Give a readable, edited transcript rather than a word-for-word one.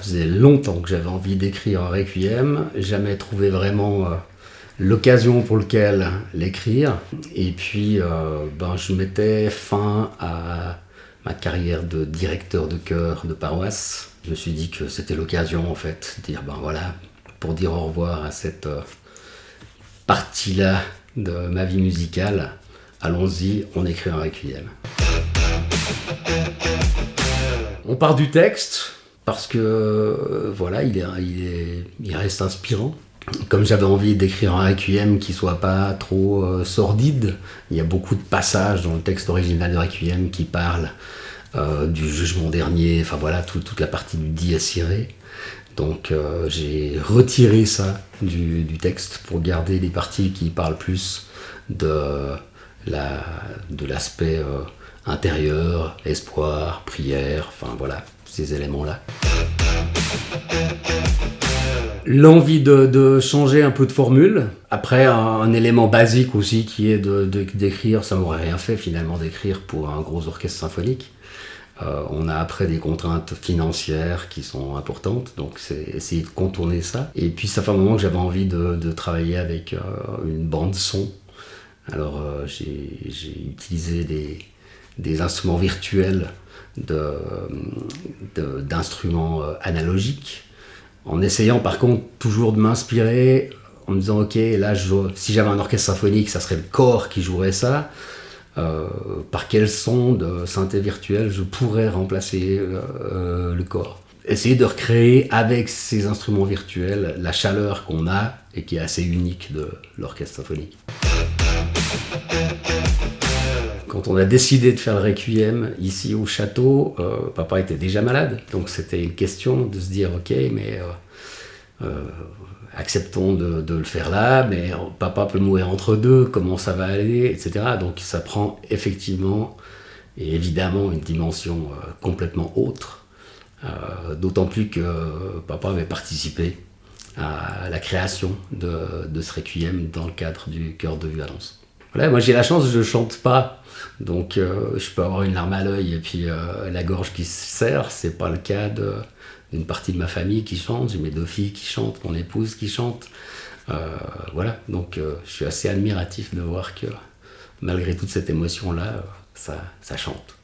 faisait longtemps que j'avais envie d'écrire un requiem, jamais trouvé vraiment l'occasion pour lequel l'écrire. Et puis, je mettais fin à ma carrière de directeur de chœur de paroisse. Je me suis dit que c'était l'occasion, en fait, de dire, pour dire au revoir à cette partie-là de ma vie musicale, allons-y, on écrit un requiem. On part du texte, parce que, il reste inspirant. Comme j'avais envie d'écrire un requiem qui soit pas trop sordide, il y a beaucoup de passages dans le texte original du requiem qui parlent du jugement dernier, toute la partie du dies irae. Donc j'ai retiré ça du texte pour garder les parties qui parlent plus de l'aspect intérieur, espoir, prière, ces éléments-là. L'envie de changer un peu de formule. Après, un élément basique aussi qui est d'écrire, ça m'aurait rien fait finalement d'écrire pour un gros orchestre symphonique. On a après des contraintes financières qui sont importantes, donc c'est essayer de contourner ça. Et puis ça fait un moment que j'avais envie de travailler avec une bande son. Alors j'ai utilisé des instruments virtuels d'instruments analogiques, en essayant par contre toujours de m'inspirer, en me disant ok, là si j'avais un orchestre symphonique, ça serait le corps qui jouerait ça. Par quel son de synthé virtuel je pourrais remplacer le corps. Essayer de recréer avec ces instruments virtuels la chaleur qu'on a et qui est assez unique de l'orchestre symphonique. Quand on a décidé de faire le requiem ici au château, papa était déjà malade, donc c'était une question de se dire ok, mais acceptons de le faire là, mais papa peut mourir entre deux, comment ça va aller, etc. Donc ça prend effectivement et évidemment une dimension complètement autre, d'autant plus que papa avait participé à la création de ce requiem dans le cadre du chœur de Valence. Voilà, moi j'ai la chance, je chante pas, donc je peux avoir une larme à l'œil et puis la gorge qui se serre, c'est pas le cas d'une partie de ma famille qui chante, j'ai mes 2 filles qui chantent, mon épouse qui chante. Donc je suis assez admiratif de voir que malgré toute cette émotion-là, ça chante.